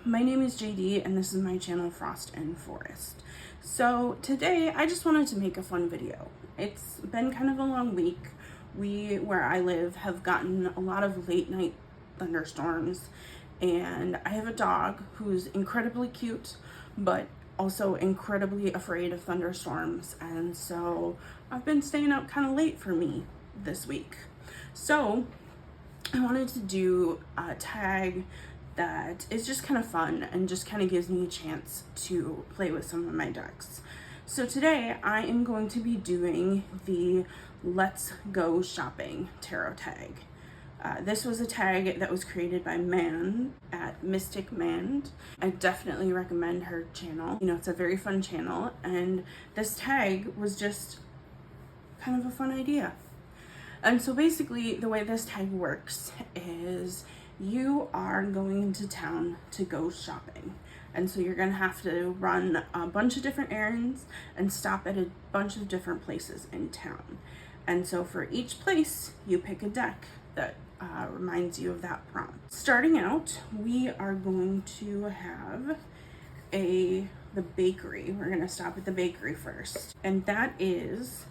my name is JD and this is my channel Frost and Forest. So today I just wanted to make a fun video. It's been kind of a long week. We, where I live, have gotten a lot of late night thunderstorms, and I have a dog who's incredibly cute but also incredibly afraid of thunderstorms, and so I've been staying up kind of late for me this week. So I wanted to do a tag that is just kind of fun and just kind of gives me a chance to play with some of my decks. So today I am going to be doing the Let's Go Shopping tarot tag. This was a tag that was created by Man at Mystic Mand. I definitely recommend her channel. You know, it's a very fun channel, and this tag was just kind of a fun idea. And so basically the way this tag works is you are going into town to go shopping. And so you're gonna have to run a bunch of different errands and stop at a bunch of different places in town. And so for each place, you pick a deck that reminds you of that prompt. Starting out, we are going to have the bakery. We're gonna stop at the bakery first. And that is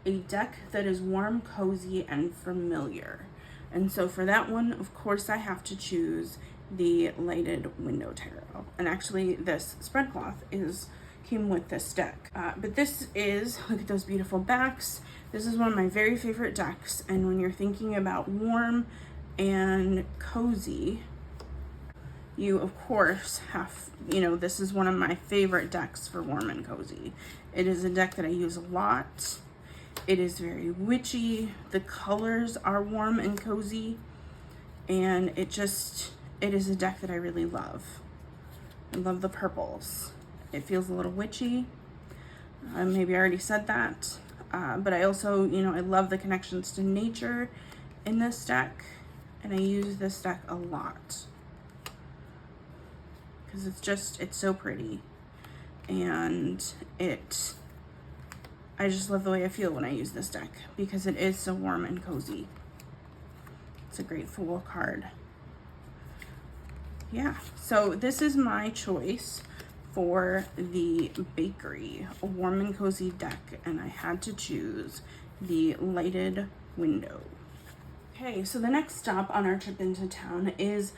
a deck that is warm, cozy, and familiar. And so for that one, of course, I have to choose the Lighted Window Tarot. And actually this spread cloth came with this deck. But this is, look at those beautiful backs. This is one of my very favorite decks. And when you're thinking about warm and cozy, you of course have, this is one of my favorite decks for warm and cozy. It is a deck that I use a lot. It is very witchy. The colors are warm and cozy, and it is a deck that I really love. I love the purples. It feels a little witchy. Maybe I already said that, but I also, I love the connections to nature in this deck, and I use this deck a lot because it's so pretty, and I just love the way I feel when I use this deck because it is so warm and cozy. It's a great Fool card. Yeah, so this is my choice for the bakery, a warm and cozy deck, and I had to choose the Lighted Window. Okay, so the next stop on our trip into town is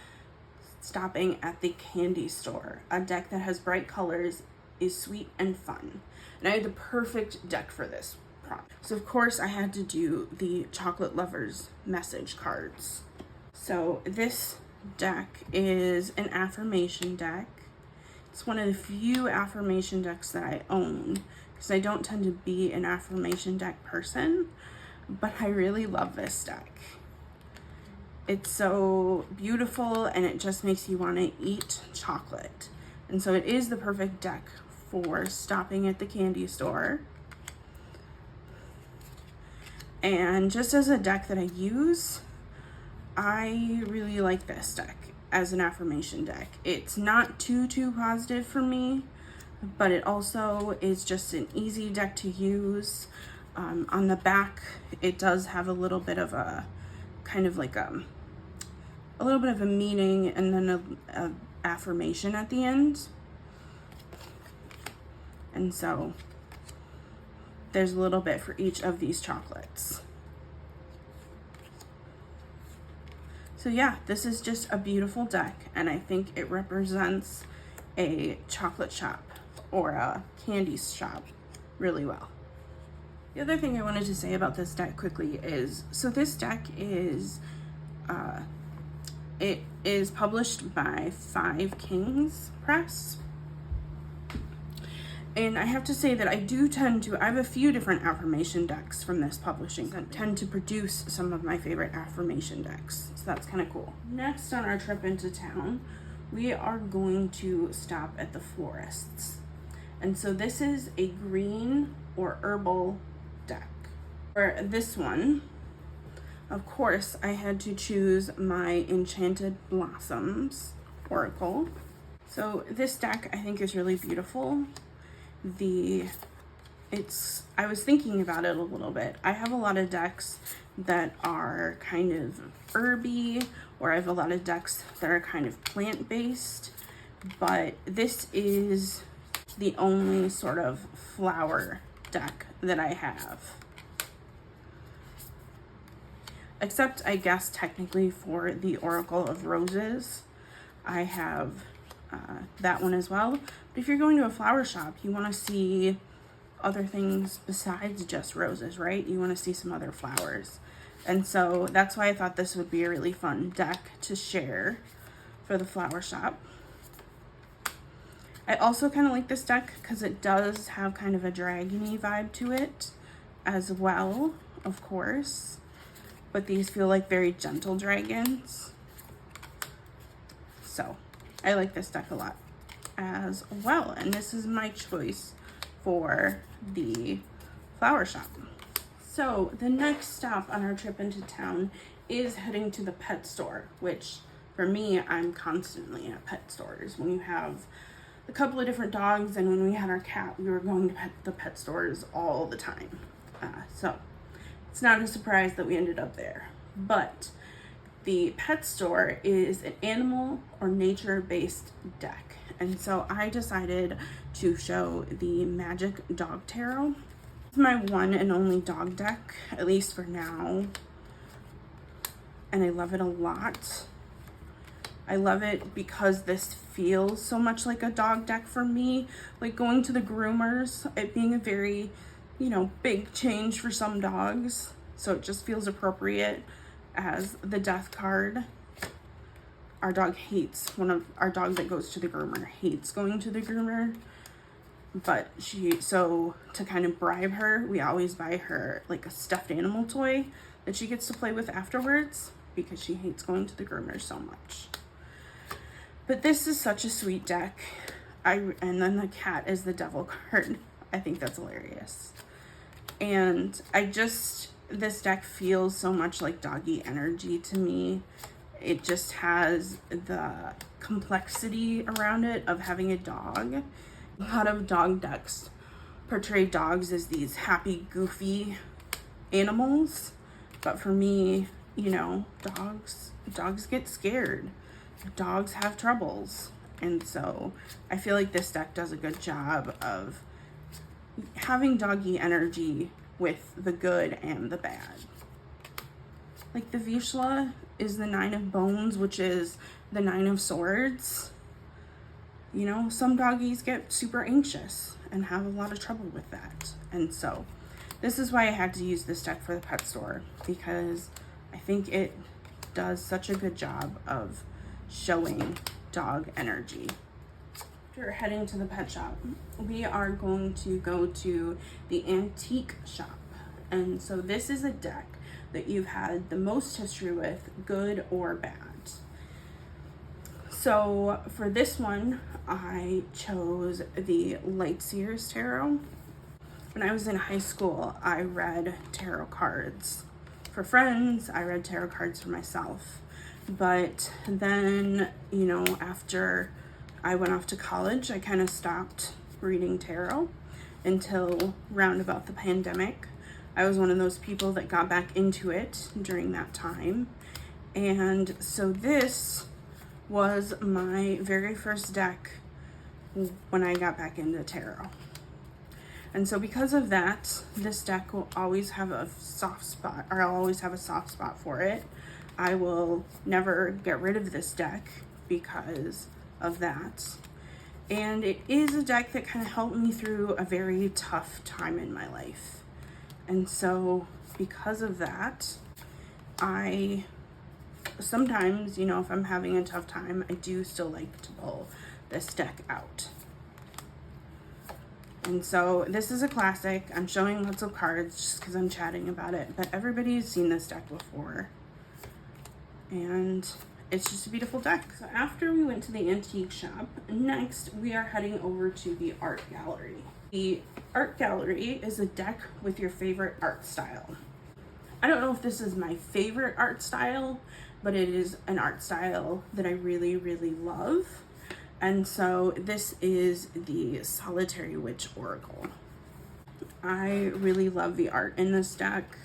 stopping at the candy store. A deck that has bright colors, is sweet and fun. And I had the perfect deck for this prompt. So of course I had to do the Chocolate Lovers message cards. So this deck is an affirmation deck. It's one of the few affirmation decks that I own because I don't tend to be an affirmation deck person, but I really love this deck. It's so beautiful and it just makes you want to eat chocolate. And so it is the perfect deck for stopping at the candy store. And just as a deck that I use, I really like this deck as an affirmation deck. It's not too positive for me, but it also is just an easy deck to use. On the back, it does have a little bit of a kind of like a little bit of a meaning and then a affirmation at the end. And so there's a little bit for each of these chocolates. So yeah, this is just a beautiful deck, and I think it represents a chocolate shop or a candy shop really well. The other thing I wanted to say about this deck quickly is, so this deck is, it is published by Five Kings Press. And I have to say that I have a few different affirmation decks from this publishing that tend to produce some of my favorite affirmation decks. So that's kind of cool. Next on our trip into town, we are going to stop at the Florists. And so this is a green or herbal deck. For this one, of course, I had to choose my Enchanted Blossoms Oracle. So this deck I think is really beautiful. I was thinking about it a little bit. I have a lot of decks that are kind of herby, or I have a lot of decks that are kind of plant-based. but this is the only sort of flower deck that I have. Except, I guess, technically for the Oracle of Roses, I have that one as well. But if you're going to a flower shop, you want to see other things besides just roses, right? You want to see some other flowers. And so that's why I thought this would be a really fun deck to share for the flower shop. I also kind of like this deck because it does have kind of a dragony vibe to it as well, of course. But these feel like very gentle dragons. So I like this deck a lot as well. And this is my choice for the flower shop. So the next stop on our trip into town is heading to the pet store, which for me, I'm constantly at pet stores. When you have a couple of different dogs, and when we had our cat, we were going to the pet stores all the time. So it's not a surprise that we ended up there. But the pet store is an animal or nature-based deck. And so I decided to show the Magic Dog Tarot. It's my one and only dog deck, at least for now. And I love it a lot. I love it because this feels so much like a dog deck for me. Like going to the groomers, it being a very, big change for some dogs. So it just feels appropriate as the death card. Our dog hates, our dog that goes to the groomer hates going to the groomer. But so to kind of bribe her, we always buy her like a stuffed animal toy that she gets to play with afterwards because she hates going to the groomer so much. But this is such a sweet deck. And then the cat is the devil card. I think that's hilarious. And this deck feels so much like doggy energy to me. It just has the complexity around it of having a dog. A lot of dog decks portray dogs as these happy, goofy animals. But for me, dogs get scared. Dogs have troubles. And so I feel like this deck does a good job of having doggy energy with the good and the bad. Like the Vishla is the 9 of Bones, which is the 9 of Swords. Some doggies get super anxious and have a lot of trouble with that. And so this is why I had to use this deck for the pet store, because I think it does such a good job of showing dog energy. After heading to the pet shop, we are going to go to the antique shop. And so this is a deck that you've had the most history with, good or bad. So for this one, I chose the Lightseers Tarot. When I was in high school, I read tarot cards for friends. I read tarot cards for myself. But then, after I went off to college, I kind of stopped reading tarot until round about the pandemic. I was one of those people that got back into it during that time. And so this was my very first deck when I got back into tarot. And so because of that, this deck will always have a soft spot, or I'll always have a soft spot for it. I will never get rid of this deck because of that. And it is a deck that kind of helped me through a very tough time in my life. And so because of that, I sometimes, if I'm having a tough time, I do still like to pull this deck out. And so this is a classic. I'm showing lots of cards just because I'm chatting about it, but everybody's seen this deck before. And it's just a beautiful deck. So after we went to the antique shop, next we are heading over to the art gallery. The art gallery is a deck with your favorite art style. I don't know if this is my favorite art style, but it is an art style that I really, really love. And so this is the Solitary Witch Oracle. I really love the art in this deck.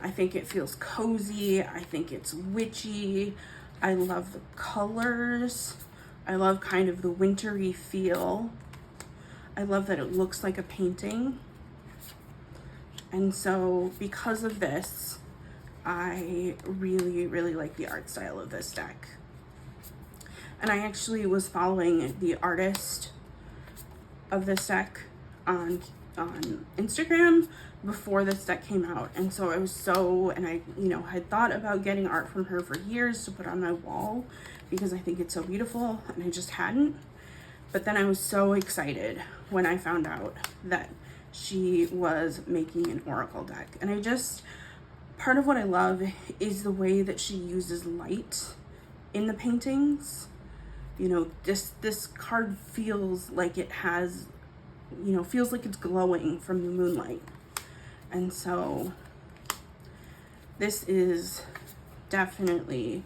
I think it feels cozy. I think it's witchy. I love the colors. I love kind of the wintry feel. I love that it looks like a painting. And so because of this, I really, really like the art style of this deck. And I actually was following the artist of this deck on Instagram before this deck came out. And so I was and I, had thought about getting art from her for years to put on my wall because I think it's so beautiful, and I just hadn't. But then I was so excited when I found out that she was making an oracle deck. And part of what I love is the way that she uses light in the paintings. This card feels like it has, feels like it's glowing from the moonlight. And so this is definitely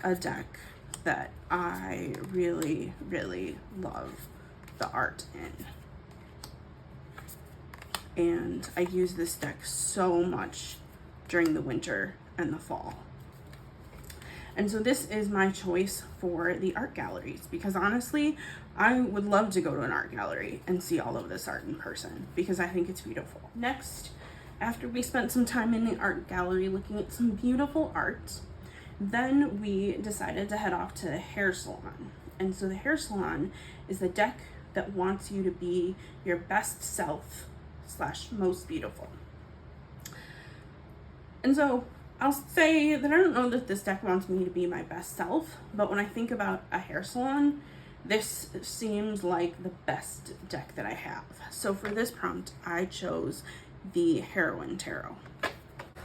a deck that I really, really love the art in. And I use this deck so much during the winter and the fall. And so this is my choice for the art galleries, because honestly, I would love to go to an art gallery and see all of this art in person because I think it's beautiful. Next, after we spent some time in the art gallery looking at some beautiful art, then we decided to head off to the hair salon. And so the hair salon is the deck that wants you to be your best self / most beautiful. And so I'll say that I don't know that this deck wants me to be my best self, but when I think about a hair salon, this seems like the best deck that I have. So for this prompt, I chose the Heroine Tarot.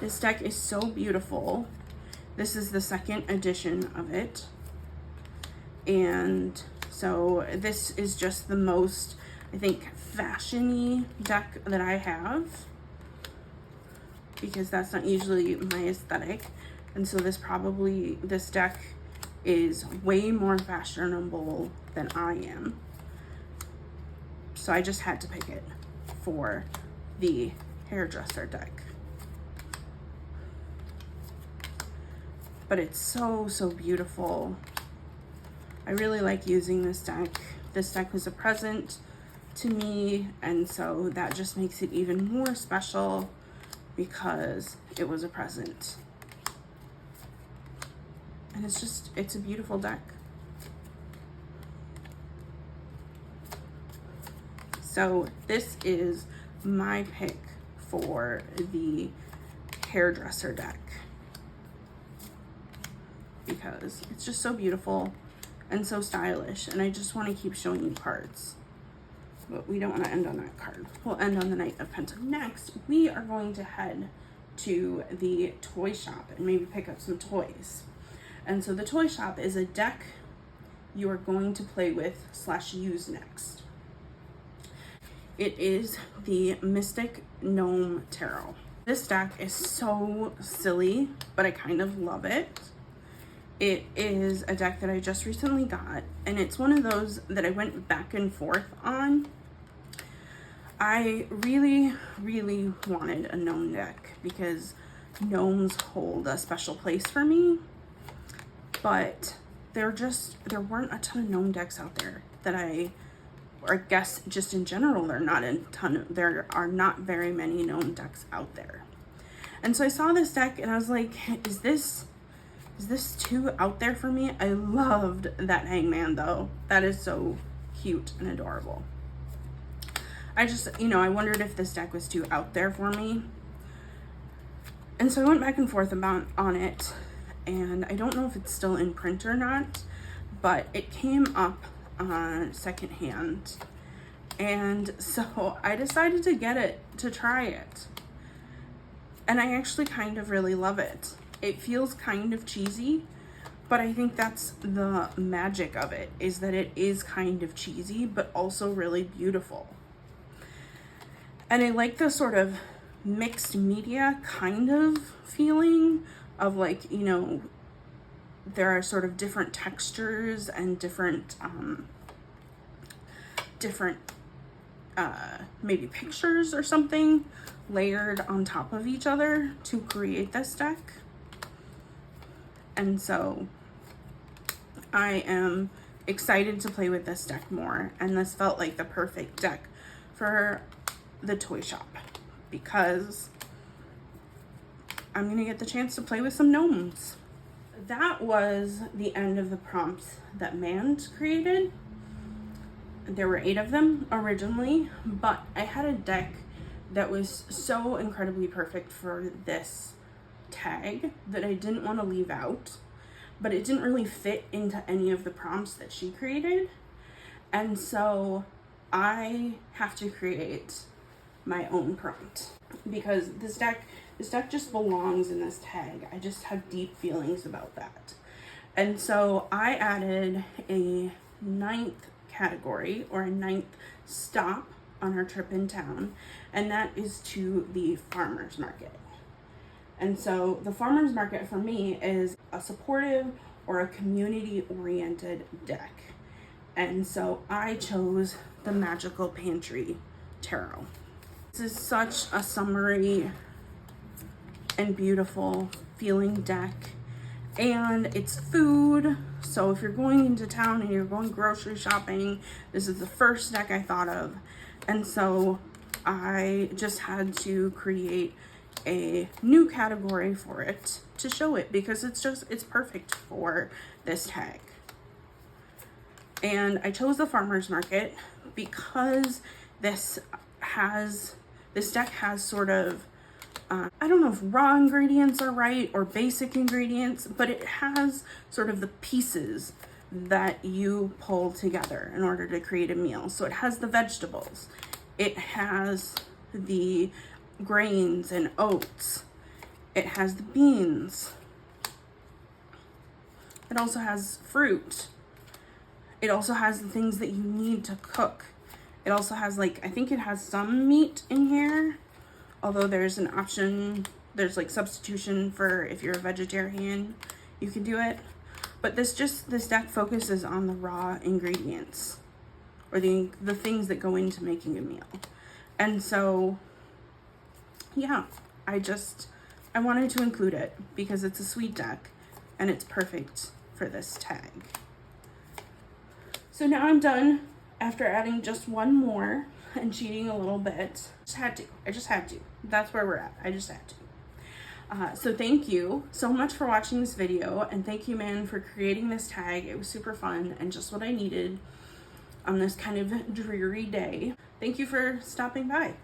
This deck is so beautiful. This is the second edition of it. And so this is just the most, I think, fashion-y deck that I have, because that's not usually my aesthetic. And so this deck is way more fashionable than I am. So I just had to pick it for the hairdresser deck. But it's so, so beautiful. I really like using this deck. This deck was a present to me, and so that just makes it even more special because it was a present. And it's a beautiful deck. So this is my pick for the hairdresser deck because it's just so beautiful and so stylish, and I just want to keep showing you cards. But we don't want to end on that card. We'll end on the Knight of Pentacles. Next, we are going to head to the toy shop and maybe pick up some toys. And so the toy shop is a deck you are going to play with / use next. It is the Mystic Gnome Tarot. This deck is so silly, but I kind of love it. It is a deck that I just recently got, and it's one of those that I went back and forth on. I really, really wanted a gnome deck because gnomes hold a special place for me, but there weren't a ton of gnome decks out there that or I guess just in general, there are not very many gnome decks out there. And so I saw this deck and I was like, is this too out there for me? I loved that hangman though. That is so cute and adorable. I just, I wondered if this deck was too out there for me. And so I went back and forth on it, and I don't know if it's still in print or not, but it came up on secondhand. And so I decided to get it, to try it. And I actually kind of really love it. It feels kind of cheesy, but I think that's the magic of it, is that it is kind of cheesy, but also really beautiful. And I like the sort of mixed media kind of feeling of like, there are sort of different textures and different maybe pictures or something layered on top of each other to create this deck. And so I am excited to play with this deck more, and this felt like the perfect deck for the toy shop because I'm gonna get the chance to play with some gnomes. That was the end of the prompts that Mand created. There were 8 of them originally, but I had a deck that was so incredibly perfect for this tag that I didn't want to leave out, but it didn't really fit into any of the prompts that she created. And so I have to create my own prompt because this deck just belongs in this tag. I just have deep feelings about that. And so I added a 9th category or a 9th stop on our trip in town, and that is to the farmers market. And so the farmers market for me is a supportive or a community oriented deck. And so I chose the Magical Pantry Tarot. This is such a summery and beautiful feeling deck, and it's food. So if you're going into town and you're going grocery shopping, this is the first deck I thought of. And so I just had to create a new category for it to show it because it's perfect for this tag. And I chose the farmers market because this deck has sort of I don't know if raw ingredients are right or basic ingredients, but it has sort of the pieces that you pull together in order to create a meal. So it has the vegetables, it has the grains and oats, it has the beans, it also has fruit, it also has the things that you need to cook. It also has, like, I think it has some meat in here, although there's an option, there's like substitution for if you're a vegetarian, you can do it. But this deck focuses on the raw ingredients or the things that go into making a meal. And so, yeah, I wanted to include it because it's a sweet deck and it's perfect for this tag. So now I'm done after adding just one more and cheating a little bit. I just had to. That's where we're at. I just had to. So thank you so much for watching this video, and thank you, man, for creating this tag. It was super fun and just what I needed on this kind of dreary day. Thank you for stopping by.